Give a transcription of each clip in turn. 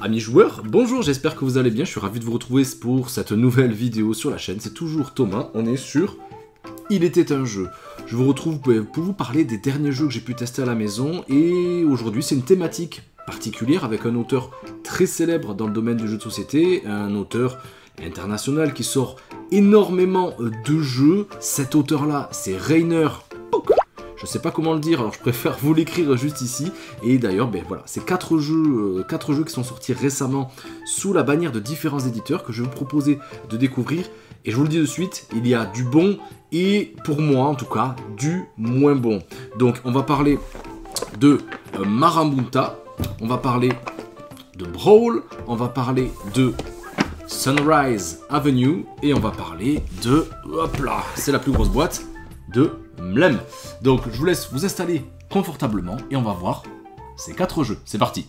Amis joueurs, bonjour, j'espère que vous allez bien, je suis ravi de vous retrouver pour cette nouvelle vidéo sur la chaîne, c'est toujours Thomas, on est sur Il était un jeu. Je vous retrouve pour vous parler des derniers jeux que j'ai pu tester à la maison, et aujourd'hui c'est une thématique particulière avec un auteur très célèbre dans le domaine du jeu de société, un auteur international qui sort énormément de jeux. Cet auteur-là, c'est Rainer. Je sais pas comment le dire, alors je préfère vous l'écrire juste ici. Et d'ailleurs, ben voilà, c'est 4 jeux qui sont sortis récemment sous la bannière de différents éditeurs que je vais vous proposer de découvrir. Et je vous le dis de suite, il y a du bon et, pour moi en tout cas, du moins bon. Donc on va parler de Marabunta, on va parler de Brawl, on va parler de Sunrise Avenue et on va parler de, hop là, c'est la plus grosse boîte, de Mlem. Donc je vous laisse vous installer confortablement et on va voir ces 4 jeux. C'est parti.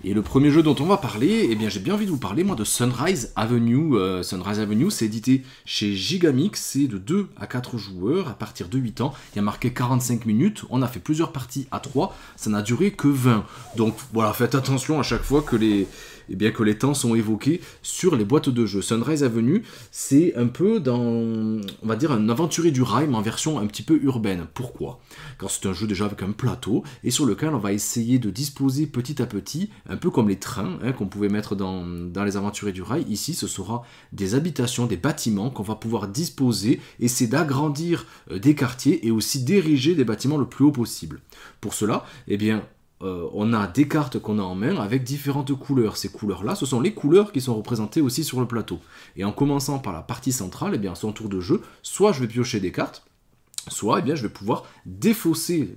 Et le premier jeu dont on va parler, eh bien j'ai bien envie de vous parler moi de Sunrise Avenue. Sunrise Avenue, c'est édité chez Gigamix, c'est de 2 à 4 joueurs à partir de 8 ans. Il y a marqué 45 minutes, on a fait plusieurs parties à 3, ça n'a duré que 20. Donc voilà, faites attention à chaque fois que les temps sont évoqués sur les boîtes de jeux. Sunrise Avenue, c'est un peu dans, on va dire, un aventurier du rail, mais en version un petit peu urbaine. Pourquoi? Car c'est un jeu déjà avec un plateau, et sur lequel on va essayer de disposer petit à petit, un peu comme les trains qu'on pouvait mettre dans les aventuriers du rail. Ici, ce sera des habitations, des bâtiments qu'on va pouvoir disposer, essayer d'agrandir des quartiers, et aussi d'ériger des bâtiments le plus haut possible. Pour cela, eh bien, on a des cartes qu'on a en main avec différentes couleurs. Ces couleurs-là, ce sont les couleurs qui sont représentées aussi sur le plateau. Et en commençant par la partie centrale, eh bien, à son tour de jeu, soit je vais piocher des cartes, soit eh bien, je vais pouvoir dépenser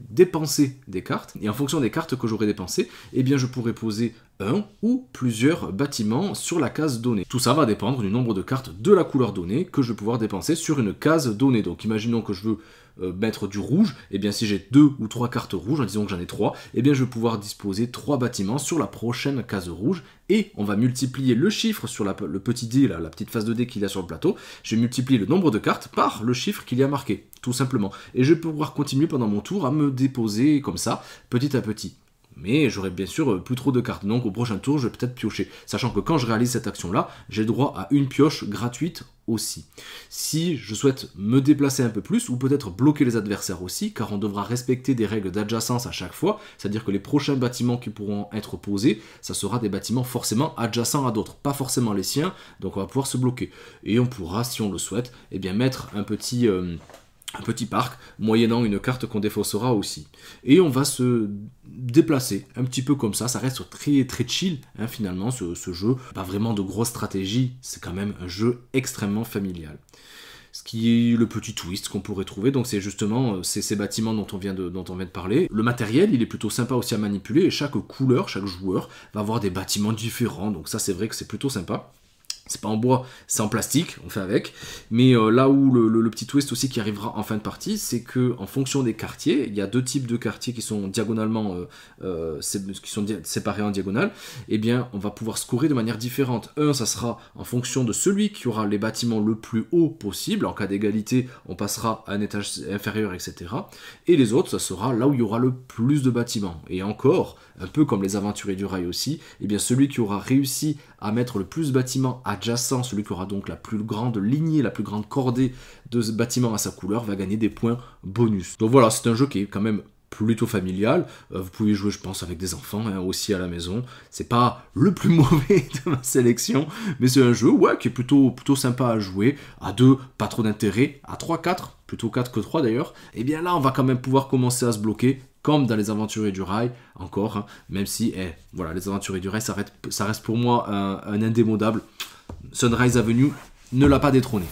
des cartes. Et en fonction des cartes que j'aurai dépensées, eh bien, je pourrai poser un ou plusieurs bâtiments sur la case donnée. Tout ça va dépendre du nombre de cartes de la couleur donnée que je vais pouvoir dépenser sur une case donnée. Donc imaginons que je veux mettre du rouge, et bien si j'ai 2 ou 3 cartes rouges, disons que j'en ai 3, et bien je vais pouvoir disposer 3 bâtiments sur la prochaine case rouge, et on va multiplier le chiffre sur le petit dé, la petite face de dé qu'il y a sur le plateau, je vais multiplier le nombre de cartes par le chiffre qu'il y a marqué, tout simplement. Et je vais pouvoir continuer pendant mon tour à me déposer comme ça, petit à petit. Mais j'aurai bien sûr plus trop de cartes, donc au prochain tour je vais peut-être piocher, sachant que quand je réalise cette action là, j'ai le droit à une pioche gratuite aussi. Si je souhaite me déplacer un peu plus, ou peut-être bloquer les adversaires aussi, car on devra respecter des règles d'adjacence à chaque fois, c'est-à-dire que les prochains bâtiments qui pourront être posés, ça sera des bâtiments forcément adjacents à d'autres, pas forcément les siens, donc on va pouvoir se bloquer. Et on pourra, si on le souhaite, eh bien mettre un petit parc, moyennant une carte qu'on défaussera aussi. Et on va se déplacer un petit peu comme ça reste très très chill finalement ce jeu. Pas vraiment de grosse stratégie, c'est quand même un jeu extrêmement familial. Ce qui est le petit twist qu'on pourrait trouver, donc c'est justement ces bâtiments dont on vient de parler. Le matériel, il est plutôt sympa aussi à manipuler, et chaque couleur, chaque joueur va avoir des bâtiments différents, donc ça c'est vrai que c'est plutôt sympa. C'est pas en bois, c'est en plastique, on fait avec. Mais là où le petit twist aussi qui arrivera en fin de partie, c'est que en fonction des quartiers, il y a 2 types de quartiers qui sont diagonalement séparés en diagonale. Eh bien, on va pouvoir scorer de manière différente. Un, ça sera en fonction de celui qui aura les bâtiments le plus haut possible. En cas d'égalité, on passera à un étage inférieur, etc. Et les autres, ça sera là où il y aura le plus de bâtiments. Et encore, un peu comme les aventuriers du rail aussi, eh bien celui qui aura réussi à mettre le plus de bâtiments adjacents, celui qui aura donc la plus grande lignée, la plus grande cordée de ce bâtiment à sa couleur, va gagner des points bonus. Donc voilà, c'est un jeu qui est quand même plutôt familial. Vous pouvez jouer, je pense, avec des enfants aussi à la maison. C'est pas le plus mauvais de ma sélection, mais c'est un jeu qui est plutôt sympa à jouer. À 2, pas trop d'intérêt. À 3, 4, plutôt 4 que 3 d'ailleurs. Et bien là, on va quand même pouvoir commencer à se bloquer, comme dans les aventuriers du rail, encore, même si, voilà, les aventuriers du rail, ça reste pour moi un indémodable. Sunrise Avenue ne l'a pas détrôné.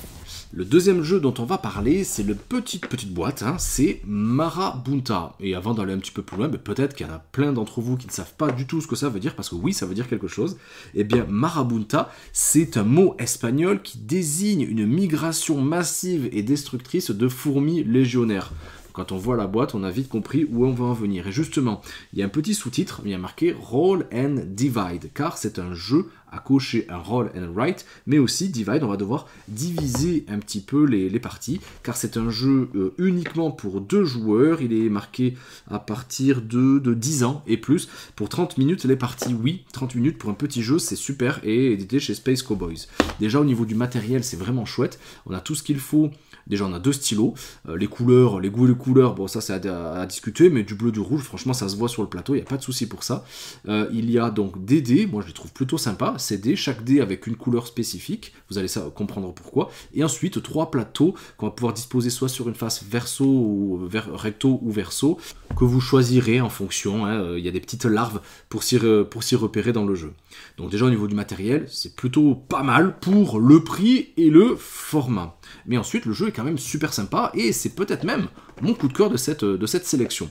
Le deuxième jeu dont on va parler, c'est le petite boîte, c'est Marabunta. Et avant d'aller un petit peu plus loin, peut-être qu'il y en a plein d'entre vous qui ne savent pas du tout ce que ça veut dire, parce que oui, ça veut dire quelque chose. Eh bien, Marabunta, c'est un mot espagnol qui désigne une migration massive et destructrice de fourmis légionnaires. quand on voit la boîte, on a vite compris où on va en venir. Et justement, il y a un petit sous-titre, il y a marqué Roll and Divide, car c'est un jeu à cocher un roll and write, mais aussi divide, on va devoir diviser un petit peu les parties, car c'est un jeu uniquement pour 2 joueurs, il est marqué à partir de 10 ans et plus, pour 30 minutes les parties, oui, 30 minutes pour un petit jeu, c'est super, et édité chez Space Cowboys. Déjà au niveau du matériel, c'est vraiment chouette, on a tout ce qu'il faut. Déjà, on a 2 stylos, les couleurs, les goûts et les couleurs, bon ça c'est à discuter, mais du bleu, du rouge, franchement ça se voit sur le plateau, il n'y a pas de souci pour ça. Il y a donc des dés, moi je les trouve plutôt sympas, ces dés, chaque dé avec une couleur spécifique, vous allez comprendre pourquoi. Et ensuite 3 plateaux qu'on va pouvoir disposer soit sur une face verso, ou recto ou verso, que vous choisirez en fonction, hein. Il y a des petites larves pour s'y repérer dans le jeu. Donc déjà au niveau du matériel, c'est plutôt pas mal pour le prix et le format. Mais ensuite, le jeu est quand même super sympa et c'est peut-être même mon coup de cœur de cette sélection.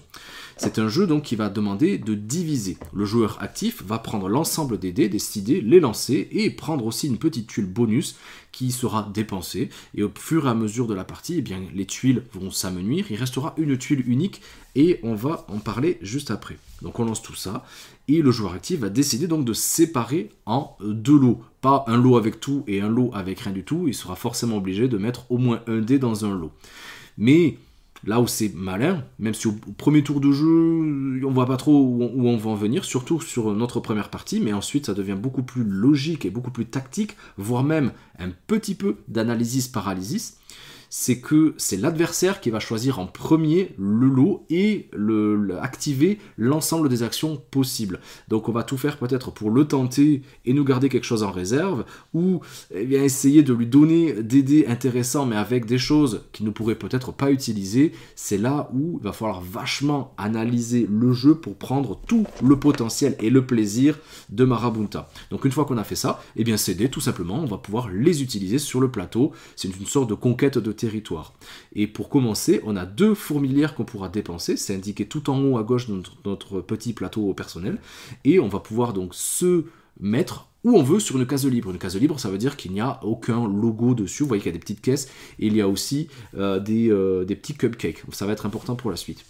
C'est un jeu donc qui va demander de diviser. Le joueur actif va prendre l'ensemble des dés, décider, les lancer et prendre aussi une petite tuile bonus qui sera dépensée. Et au fur et à mesure de la partie, eh bien, les tuiles vont s'amenuire. Il restera une tuile unique et on va en parler juste après. Donc on lance tout ça et le joueur actif va décider donc de séparer en 2 lots. Pas un lot avec tout et un lot avec rien du tout. Il sera forcément obligé de mettre au moins un dé dans un lot. Mais là où c'est malin, même si au premier tour de jeu, on voit pas trop où on va en venir, surtout sur notre première partie, mais ensuite ça devient beaucoup plus logique et beaucoup plus tactique, voire même un petit peu d'analysis-paralysis, c'est que c'est l'adversaire qui va choisir en premier le lot et activer l'ensemble des actions possibles. Donc on va tout faire peut-être pour le tenter et nous garder quelque chose en réserve, ou eh bien, essayer de lui donner des dés intéressants mais avec des choses qu'il ne pourrait peut-être pas utiliser. C'est là où il va falloir vachement analyser le jeu pour prendre tout le potentiel et le plaisir de Marabunta. Donc une fois qu'on a fait ça, eh bien ces dés tout simplement on va pouvoir les utiliser sur le plateau. C'est une sorte de conquête de territoire. Et pour commencer, on a 2 fourmilières qu'on pourra dépenser, c'est indiqué tout en haut à gauche de notre petit plateau personnel, et on va pouvoir donc se mettre où on veut sur une case libre. Une case libre, ça veut dire qu'il n'y a aucun logo dessus, vous voyez qu'il y a des petites caisses, et il y a aussi des petits cupcakes, ça va être important pour la suite.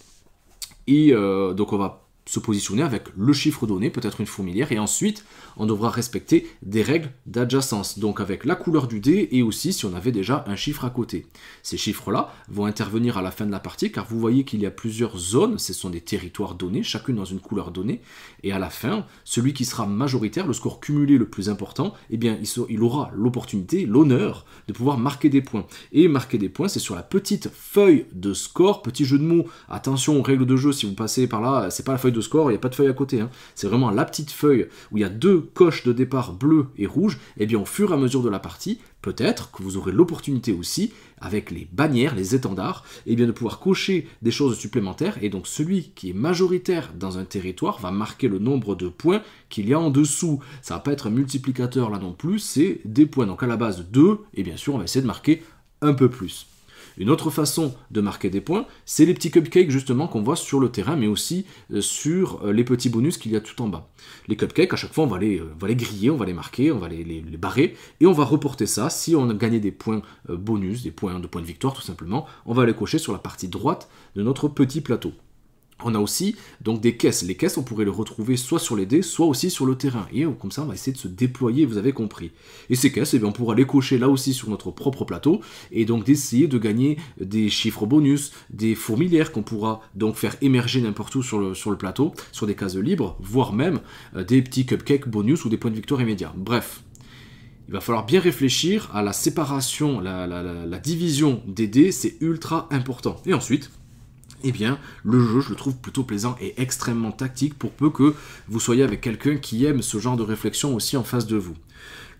Et donc on va se positionner avec le chiffre donné, peut-être une fourmilière, et ensuite on devra respecter des règles d'adjacence, donc avec la couleur du dé et aussi si on avait déjà un chiffre à côté. Ces chiffres-là vont intervenir à la fin de la partie, car vous voyez qu'il y a plusieurs zones, ce sont des territoires donnés, chacune dans une couleur donnée, et à la fin, celui qui sera majoritaire, le score cumulé le plus important, eh bien il aura l'opportunité, l'honneur de pouvoir marquer des points. Et marquer des points, c'est sur la petite feuille de score, petit jeu de mots, attention aux règles de jeu, si vous passez par là, c'est pas la feuille de score, il n'y a pas de feuille à côté, hein. C'est vraiment la petite feuille où il y a 2 coches de départ bleues et rouges, et bien au fur et à mesure de la partie, peut-être que vous aurez l'opportunité aussi, avec les bannières, les étendards, et bien de pouvoir cocher des choses supplémentaires, et donc celui qui est majoritaire dans un territoire va marquer le nombre de points qu'il y a en dessous. Ça va pas être un multiplicateur là non plus, c'est des points, donc à la base 2, et bien sûr on va essayer de marquer un peu plus. Une autre façon de marquer des points, c'est les petits cupcakes justement qu'on voit sur le terrain, mais aussi sur les petits bonus qu'il y a tout en bas. Les cupcakes, à chaque fois, on va les griller, on va les marquer, on va les barrer, et on va reporter ça. Si on a gagné des points bonus, des points de victoire tout simplement, on va les cocher sur la partie droite de notre petit plateau. On a aussi donc des caisses. Les caisses, on pourrait les retrouver soit sur les dés, soit aussi sur le terrain. Et comme ça, on va essayer de se déployer, vous avez compris. Et ces caisses, eh bien, on pourra les cocher là aussi sur notre propre plateau, et donc d'essayer de gagner des chiffres bonus, des fourmilières qu'on pourra donc faire émerger n'importe où sur le plateau, sur des cases libres, voire même des petits cupcakes bonus ou des points de victoire immédiats. Bref. Il va falloir bien réfléchir à la séparation, la division des dés, c'est ultra important. Et ensuite, eh bien, le jeu, je le trouve plutôt plaisant et extrêmement tactique pour peu que vous soyez avec quelqu'un qui aime ce genre de réflexion aussi en face de vous.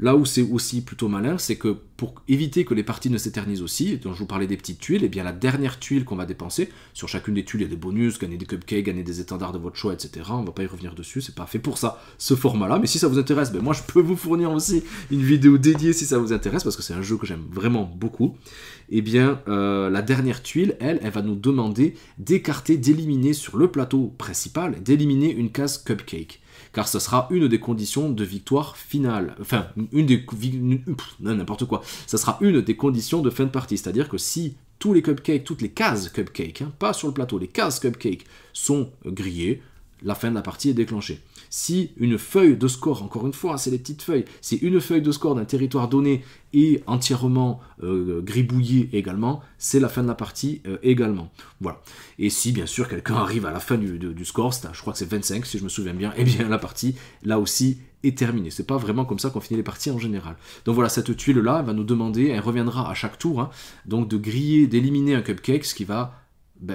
Là où c'est aussi plutôt malin, c'est que pour éviter que les parties ne s'éternisent aussi, dont je vous parlais des petites tuiles, et bien la dernière tuile qu'on va dépenser, sur chacune des tuiles il y a des bonus, gagner des cupcakes, gagner des étendards de votre choix, etc. On va pas y revenir dessus, c'est pas fait pour ça, ce format-là, mais si ça vous intéresse, ben moi je peux vous fournir aussi une vidéo dédiée si ça vous intéresse, parce que c'est un jeu que j'aime vraiment beaucoup. Et bien la dernière tuile, elle va nous demander d'écarter, d'éliminer sur le plateau principal, d'éliminer une case cupcake. Car ce sera une des conditions de victoire finale. Enfin, n'importe quoi. Ça sera une des conditions de fin de partie. C'est-à-dire que si tous les cupcakes, toutes les cases cupcakes, hein, pas sur le plateau, les cases cupcakes sont grillées, la fin de la partie est déclenchée. Si une feuille de score, encore une fois, c'est les petites feuilles, si une feuille de score d'un territoire donné est entièrement gribouillée également, c'est la fin de la partie également. Voilà. Et si bien sûr quelqu'un arrive à la fin du score, je crois que c'est 25 si je me souviens bien, et bien la partie là aussi est terminée. C'est pas vraiment comme ça qu'on finit les parties en général. Donc voilà, cette tuile là va nous demander, elle reviendra à chaque tour, hein, donc de griller, d'éliminer un cupcake, ce qui va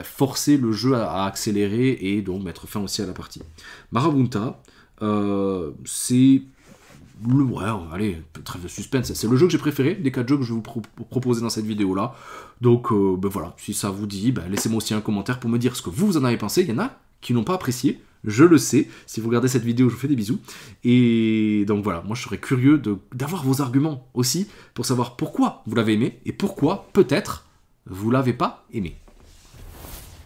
forcer le jeu à accélérer et donc mettre fin aussi à la partie. Marabunta, c'est le... Ouais, allez, trêve de suspense, c'est le jeu que j'ai préféré des 4 jeux que je vais vous proposer dans cette vidéo là. Donc voilà, si ça vous dit, laissez-moi aussi un commentaire pour me dire ce que vous en avez pensé. Il y en a qui n'ont pas apprécié, je le sais. Si vous regardez cette vidéo, je vous fais des bisous. Et donc voilà, moi je serais curieux d'avoir vos arguments aussi pour savoir pourquoi vous l'avez aimé et pourquoi peut-être vous l'avez pas aimé.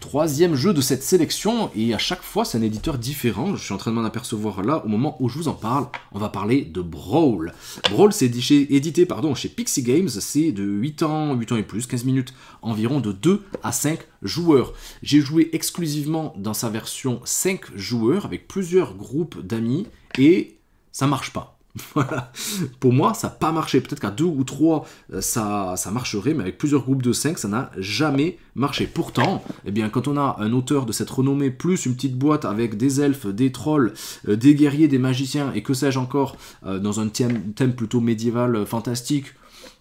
Troisième jeu de cette sélection, et à chaque fois c'est un éditeur différent, je suis en train de m'en apercevoir là au moment où je vous en parle. On va parler de Brawl. Brawl c'est édité chez Pixie Games, c'est de 8 ans et plus, 15 minutes environ, de 2 à 5 joueurs. J'ai joué exclusivement dans sa version 5 joueurs avec plusieurs groupes d'amis et ça marche pas. Voilà, pour moi ça n'a pas marché, peut-être qu'à 2 ou 3 ça marcherait, mais avec plusieurs groupes de 5 ça n'a jamais marché. Pourtant, eh bien, quand on a un auteur de cette renommée, plus une petite boîte avec des elfes, des trolls, des guerriers, des magiciens, et que sais-je encore, dans un thème plutôt médiéval fantastique,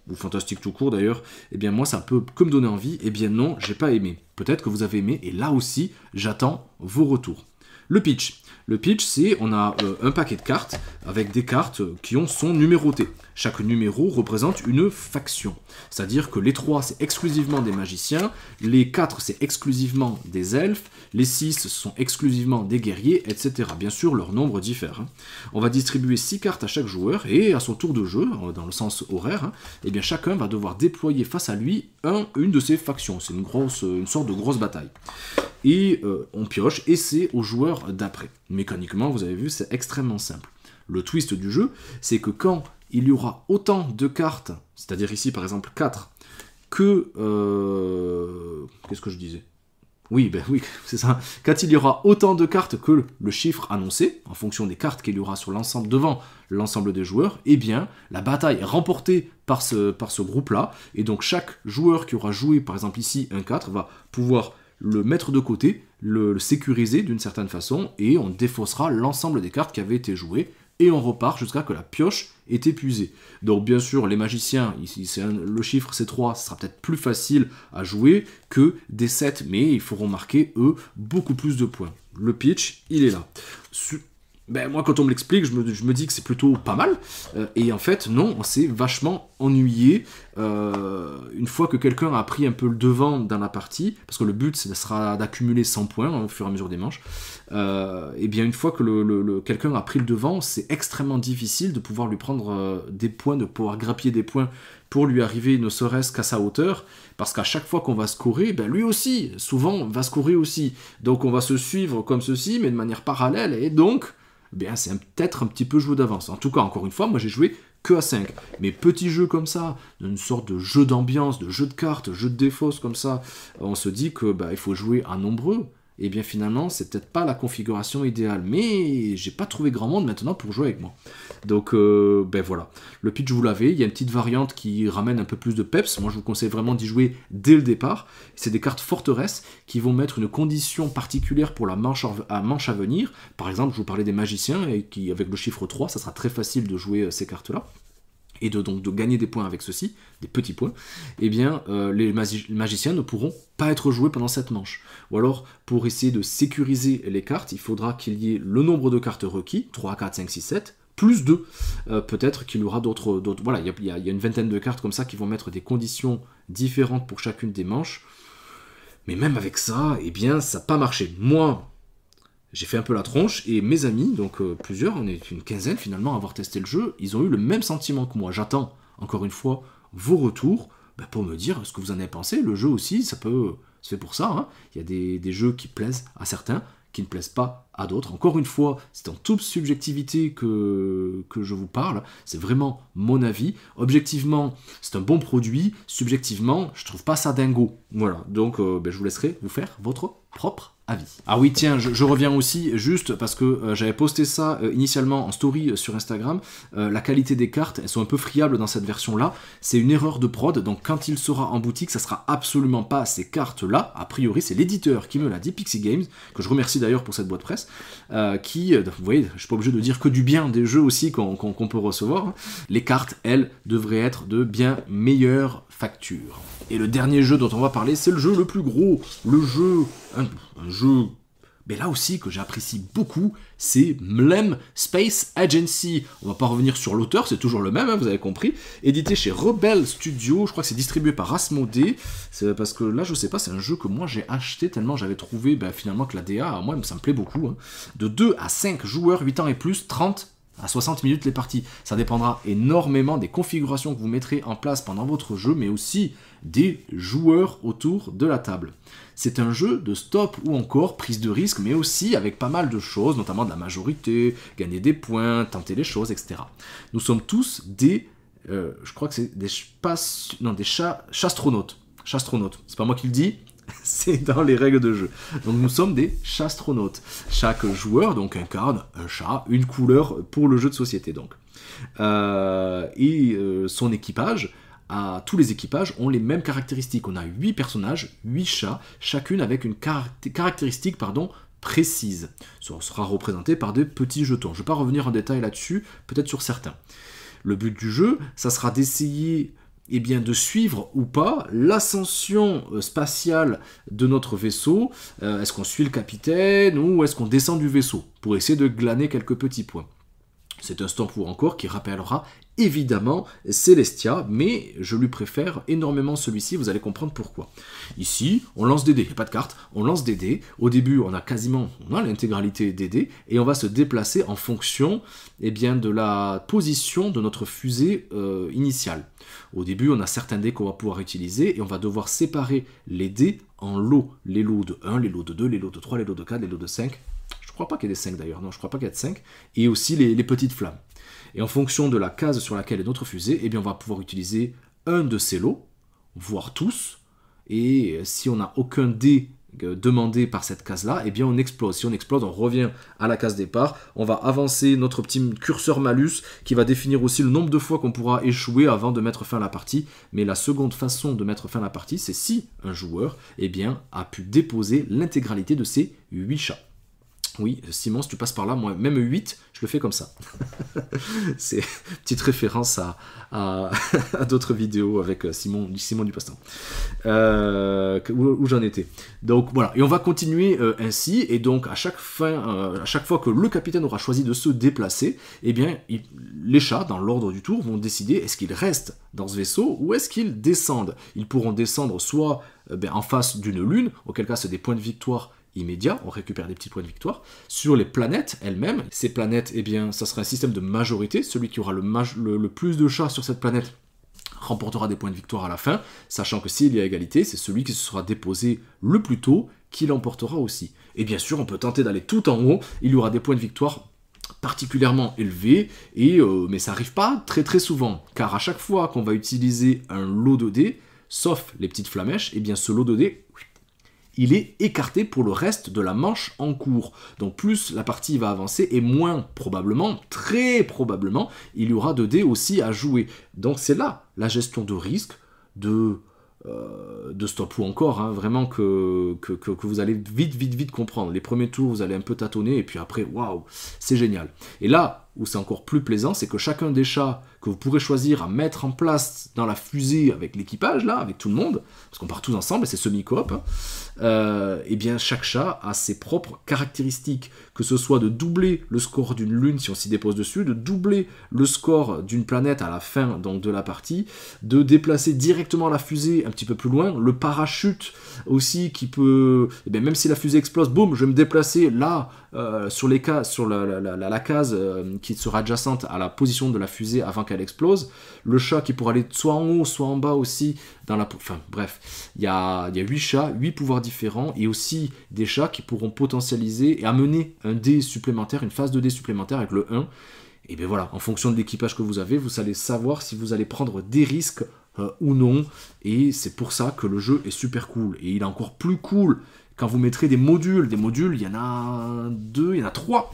ou fantastique tout court d'ailleurs, eh bien moi ça peut que me donner envie. Eh bien non, j'ai pas aimé. Peut-être que vous avez aimé, et là aussi j'attends vos retours. Le pitch. Le pitch, c'est on a un paquet de cartes avec des cartes qui sont numérotées. Chaque numéro représente une faction. C'est-à-dire que les 3, c'est exclusivement des magiciens, les 4, c'est exclusivement des elfes, les 6 sont exclusivement des guerriers, etc. Bien sûr, leur nombre diffère. Hein. On va distribuer 6 cartes à chaque joueur et à son tour de jeu, dans le sens horaire, hein, eh bien chacun va devoir déployer face à lui une de ses factions. C'est une sorte de grosse bataille. Et on pioche, et c'est au joueur d'après. Mécaniquement, vous avez vu, c'est extrêmement simple. Le twist du jeu, c'est que quand il y aura autant de cartes, c'est-à-dire ici par exemple 4, que... Qu'est-ce que je disais ? Oui, c'est ça. Quand il y aura autant de cartes que le chiffre annoncé, en fonction des cartes qu'il y aura sur l'ensemble, devant l'ensemble des joueurs, eh bien, la bataille est remportée par ce groupe-là, et donc chaque joueur qui aura joué, par exemple ici, un 4, va pouvoir le mettre de côté, le sécuriser d'une certaine façon, et on défaussera l'ensemble des cartes qui avaient été jouées, et on repart jusqu'à que la pioche est épuisée. Donc bien sûr, les magiciens, ici le chiffre c'est 3, ce sera peut-être plus facile à jouer que des 7, mais ils feront marquer, eux, beaucoup plus de points. Le pitch, il est là. Moi, quand on me l'explique, je me dis que c'est plutôt pas mal. Et en fait, non, on s'est vachement ennuyé une fois que quelqu'un a pris un peu le devant dans la partie, parce que le but, ce sera d'accumuler 100 points au fur et à mesure des manches. Et bien, une fois que quelqu'un a pris le devant, c'est extrêmement difficile de pouvoir lui prendre des points, de pouvoir grappiller des points pour lui arriver ne serait-ce qu'à sa hauteur, parce qu'à chaque fois qu'on va scorer, lui aussi, souvent, va scorer aussi. Donc on va se suivre comme ceci, mais de manière parallèle, et donc... c'est peut-être un petit peu joué d'avance. En tout cas, encore une fois, moi j'ai joué que à 5. Mais petits jeux comme ça, une sorte de jeu d'ambiance, de jeu de cartes, jeu de défausse comme ça, on se dit que il faut jouer à nombreux. Et bien finalement, c'est peut-être pas la configuration idéale. Mais j'ai pas trouvé grand monde maintenant pour jouer avec moi. Donc voilà. Le pitch, vous l'avez. Il y a une petite variante qui ramène un peu plus de peps. Moi, je vous conseille vraiment d'y jouer dès le départ. C'est des cartes forteresses qui vont mettre une condition particulière pour la manche à venir. Par exemple, je vous parlais des magiciens, et avec le chiffre 3, ça sera très facile de jouer ces cartes-là. Et donc de gagner des points avec ceci, des petits points, eh bien les magiciens ne pourront pas être joués pendant cette manche. Ou alors, pour essayer de sécuriser les cartes, il faudra qu'il y ait le nombre de cartes requis, 3, 4, 5, 6, 7, plus 2. Peut-être qu'il y aura d'autres... Voilà, il y a une vingtaine de cartes comme ça qui vont mettre des conditions différentes pour chacune des manches. Mais même avec ça, eh bien, ça n'a pas marché. Moi... j'ai fait un peu la tronche, et mes amis, donc plusieurs, on est une quinzaine finalement à avoir testé le jeu, ils ont eu le même sentiment que moi. J'attends, encore une fois, vos retours pour me dire ce que vous en avez pensé. Le jeu aussi, ça peut c'est fait pour ça, hein. Il y a des jeux qui plaisent à certains, qui ne plaisent pas à d'autres. Encore une fois, c'est en toute subjectivité que je vous parle, c'est vraiment mon avis. Objectivement, c'est un bon produit, subjectivement, je trouve pas ça dingo. Voilà, donc je vous laisserai vous faire votre propre avis. Ah oui, tiens, je reviens aussi, juste parce que j'avais posté ça initialement en story sur Instagram, la qualité des cartes, elles sont un peu friables dans cette version-là, c'est une erreur de prod, donc quand il sera en boutique, ça sera absolument pas ces cartes-là, a priori c'est l'éditeur qui me l'a dit, Pixie Games, que je remercie d'ailleurs pour cette boîte presse, vous voyez, je suis pas obligé de dire que du bien des jeux aussi qu'on peut recevoir, hein. Les cartes, elles, devraient être de bien meilleure facture. Et le dernier jeu dont on va parler, c'est le jeu le plus gros, le jeu, un jeu, mais là aussi que j'apprécie beaucoup, c'est Mlem Space Agency. On va pas revenir sur l'auteur, c'est toujours le même, hein, vous avez compris. Édité chez Rebel Studio, je crois que c'est distribué par Asmodee. C'est parce que là, je sais pas, c'est un jeu que moi j'ai acheté tellement j'avais trouvé finalement que la DA, moi ça me plaît beaucoup. Hein. De 2 à 5 joueurs, 8 ans et plus, 30 à 60 minutes les parties. Ça dépendra énormément des configurations que vous mettrez en place pendant votre jeu, mais aussi des joueurs autour de la table. C'est un jeu de stop ou encore prise de risque, mais aussi avec pas mal de choses, notamment de la majorité, gagner des points, tenter les choses, etc. Nous sommes tous des, je crois que c'est des chastronautes. Chastronautes, c'est pas moi qui le dis, c'est dans les règles de jeu. Donc nous sommes des chastronautes. Chaque joueur donc incarne un chat, une couleur pour le jeu de société donc. Son équipage, tous les équipages ont les mêmes caractéristiques. On a 8 personnages, 8 chats, chacune avec une caractéristique précise. Ça sera représenté par des petits jetons. Je ne vais pas revenir en détail là-dessus, peut-être sur certains. Le but du jeu, ça sera d'essayer de suivre ou pas l'ascension spatiale de notre vaisseau. Est-ce qu'on suit le capitaine ou est-ce qu'on descend du vaisseau pour essayer de glaner quelques petits points. C'est un stamp ou encore qui rappellera évidemment Celestia, mais je lui préfère énormément celui-ci, vous allez comprendre pourquoi. Ici, on lance des dés, il n'y a pas de carte, on lance des dés. Au début, on a l'intégralité des dés, et on va se déplacer en fonction de la position de notre fusée initiale. Au début, on a certains dés qu'on va pouvoir utiliser, et on va devoir séparer les dés en lots. Les lots de 1, les lots de 2, les lots de 3, les lots de 4, les lots de 5. Je crois pas qu'il y ait des 5 d'ailleurs, non, je crois pas qu'il y ait de 5. Et aussi les petites flammes. Et en fonction de la case sur laquelle est notre fusée, on va pouvoir utiliser un de ces lots, voire tous. Et si on n'a aucun dé demandé par cette case-là, on explose. Si on explose, on revient à la case départ. On va avancer notre petit curseur malus qui va définir aussi le nombre de fois qu'on pourra échouer avant de mettre fin à la partie. Mais la seconde façon de mettre fin à la partie, c'est si un joueur a pu déposer l'intégralité de ses 8 chats. Oui, Simon, si tu passes par là, moi, même 8, je le fais comme ça. C'est une petite référence à d'autres vidéos avec Simon Dupastin. Où j'en étais. Donc voilà, et on va continuer ainsi, et donc à chaque fois que le capitaine aura choisi de se déplacer, les chats, dans l'ordre du tour, vont décider est-ce qu'ils restent dans ce vaisseau ou est-ce qu'ils descendent. Ils pourront descendre soit en face d'une lune, auquel cas c'est des points de victoire immédiat, on récupère des petits points de victoire. Sur les planètes elles-mêmes, ces planètes, ça sera un système de majorité, celui qui aura le plus de chats sur cette planète remportera des points de victoire à la fin, sachant que s'il y a égalité, c'est celui qui se sera déposé le plus tôt qui l'emportera aussi. Et bien sûr, on peut tenter d'aller tout en haut, il y aura des points de victoire particulièrement élevés, mais ça n'arrive pas très très souvent, car à chaque fois qu'on va utiliser un lot de dés, sauf les petites flamèches, ce lot de dés, il est écarté pour le reste de la manche en cours. Donc plus la partie va avancer et moins probablement, très probablement, il y aura de dés aussi à jouer. Donc c'est là la gestion de risque, de stop ou encore, vraiment que vous allez vite comprendre. Les premiers tours, vous allez un peu tâtonner et puis après, waouh, c'est génial. Et là où c'est encore plus plaisant, c'est que chacun des chats que vous pourrez choisir à mettre en place dans la fusée avec l'équipage, là, avec tout le monde, parce qu'on part tous ensemble, et c'est semi-coop, chaque chat a ses propres caractéristiques, que ce soit de doubler le score d'une lune si on s'y dépose dessus, de doubler le score d'une planète à la fin donc, de la partie, de déplacer directement la fusée un petit peu plus loin, le parachute aussi qui peut, même si la fusée explose, boum, je vais me déplacer là, sur la case qui sera adjacente à la position de la fusée avant qu'elle explose. Le chat qui pourra aller soit en haut, soit en bas aussi. Enfin bref, il y a 8 chats, 8 pouvoirs différents. Et aussi des chats qui pourront potentialiser et amener un dé supplémentaire, une phase de dé supplémentaire avec le 1. Et bien voilà, en fonction de l'équipage que vous avez, vous allez savoir si vous allez prendre des risques ou non. Et c'est pour ça que le jeu est super cool. Et il est encore plus cool quand vous mettrez des modules. Des modules, il y en a 2, il y en a 3.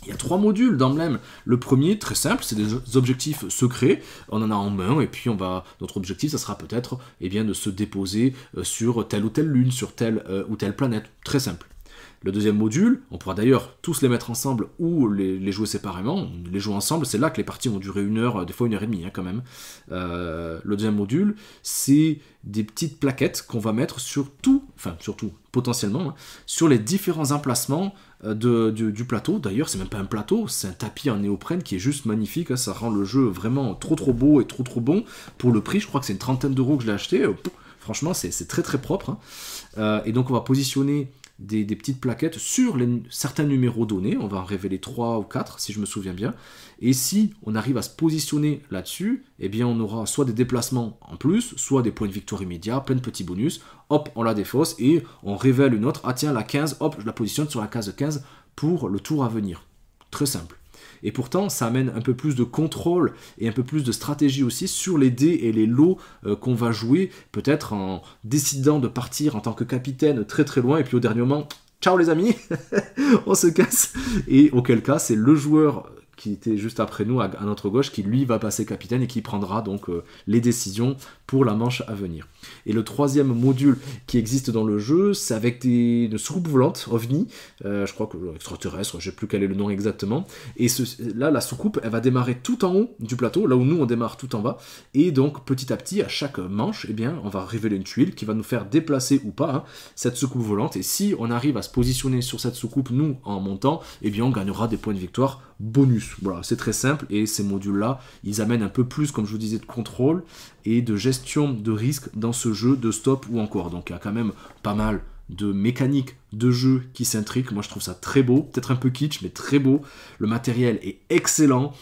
Il y a 3 modules d'emblème. Le premier, très simple, c'est des objectifs secrets. On en a en main, et puis notre objectif, ça sera peut-être de se déposer sur telle ou telle lune, sur telle ou telle planète. Très simple. Le deuxième module, on pourra d'ailleurs tous les mettre ensemble ou les jouer séparément. Les jouer ensemble, c'est là que les parties vont durer 1 heure, des fois 1 heure et demie quand même. Le deuxième module, c'est des petites plaquettes qu'on va mettre surtout potentiellement, sur les différents emplacements du plateau. D'ailleurs, c'est même pas un plateau, c'est un tapis en néoprène qui est juste magnifique. Ça rend le jeu vraiment trop beau et trop bon. Pour le prix, je crois que c'est une trentaine d'euros que je l'ai acheté. Franchement, c'est très propre. Et donc, on va positionner des petites plaquettes sur certains numéros donnés. On va en révéler 3 ou 4 si je me souviens bien. Et si on arrive à se positionner là-dessus, on aura soit des déplacements en plus, soit des points de victoire immédiats, plein de petits bonus. Hop, on la défausse et on révèle une autre. Ah tiens, la 15, hop, je la positionne sur la case 15 pour le tour à venir. Très simple. Et pourtant, ça amène un peu plus de contrôle et un peu plus de stratégie aussi sur les dés et les lots qu'on va jouer, peut-être en décidant de partir en tant que capitaine très loin, et puis au dernier moment, ciao les amis, on se casse. Et auquel cas, c'est le joueur qui était juste après nous, à notre gauche, qui lui va passer capitaine et qui prendra donc les décisions pour la manche à venir. Et le troisième module qui existe dans le jeu, c'est avec une soucoupe volante, OVNI, je crois que extraterrestre, je ne sais plus quel est le nom exactement, et là la soucoupe, elle va démarrer tout en haut du plateau, là où nous on démarre tout en bas, et donc petit à petit, à chaque manche, on va révéler une tuile qui va nous faire déplacer ou pas cette soucoupe volante, et si on arrive à se positionner sur cette soucoupe, nous, en montant, on gagnera des points de victoire bonus. Voilà, c'est très simple, et ces modules-là, ils amènent un peu plus, comme je vous disais, de contrôle et de gestion de risque dans ce jeu de stop ou encore. Donc il y a quand même pas mal de mécaniques de jeu qui s'intriquent. Moi je trouve ça très beau, peut-être un peu kitsch, mais très beau. Le matériel est excellent,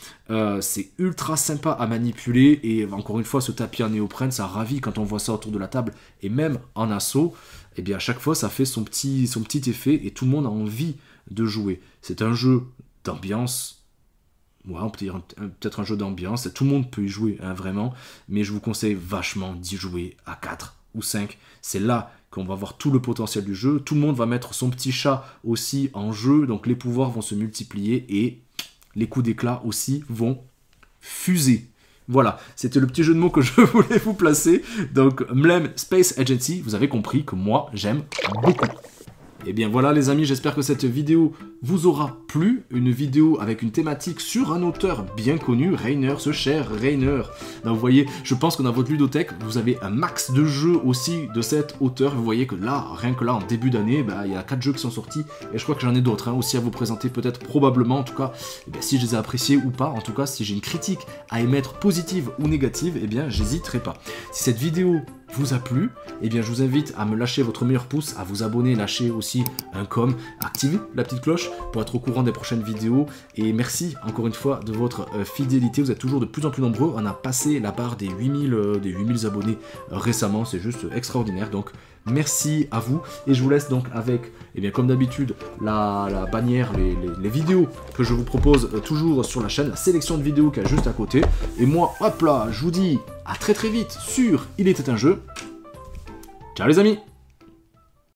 c'est ultra sympa à manipuler, et encore une fois, ce tapis en néoprène, ça ravit quand on voit ça autour de la table, et même en assaut, à chaque fois ça fait son petit effet, et tout le monde a envie de jouer. C'est un jeu d'ambiance. Ouais, on peut dire peut-être un jeu d'ambiance, tout le monde peut y jouer, vraiment, mais je vous conseille vachement d'y jouer à 4 ou 5, c'est là qu'on va voir tout le potentiel du jeu, tout le monde va mettre son petit chat aussi en jeu, donc les pouvoirs vont se multiplier, et les coups d'éclat aussi vont fuser. Voilà, c'était le petit jeu de mots que je voulais vous placer, donc Mlem Space Agency, vous avez compris que moi j'aime beaucoup. Et bien voilà les amis, j'espère que cette vidéo vous aura plu. Une vidéo avec une thématique sur un auteur bien connu, Rainer, ce cher Rainer. Donc vous voyez, je pense que dans votre ludothèque, vous avez un max de jeux aussi de cet auteur. Vous voyez que là, rien que là, en début d'année, il y a 4 jeux qui sont sortis. Et je crois que j'en ai d'autres aussi à vous présenter, peut-être, probablement. En tout cas, si je les ai appréciés ou pas. En tout cas, si j'ai une critique à émettre positive ou négative, j'hésiterai pas. Si cette vidéo vous a plu, je vous invite à me lâcher votre meilleur pouce, à vous abonner, lâcher aussi un com, activer la petite cloche pour être au courant des prochaines vidéos, et merci encore une fois de votre fidélité, vous êtes toujours de plus en plus nombreux, on a passé la barre des 8000 abonnés récemment, c'est juste extraordinaire, donc merci à vous, et je vous laisse donc avec, comme d'habitude, la bannière, les vidéos que je vous propose toujours sur la chaîne, la sélection de vidéos qui est juste à côté, et moi, hop là, je vous dis à très vite sur Il était un jeu. Ciao les amis!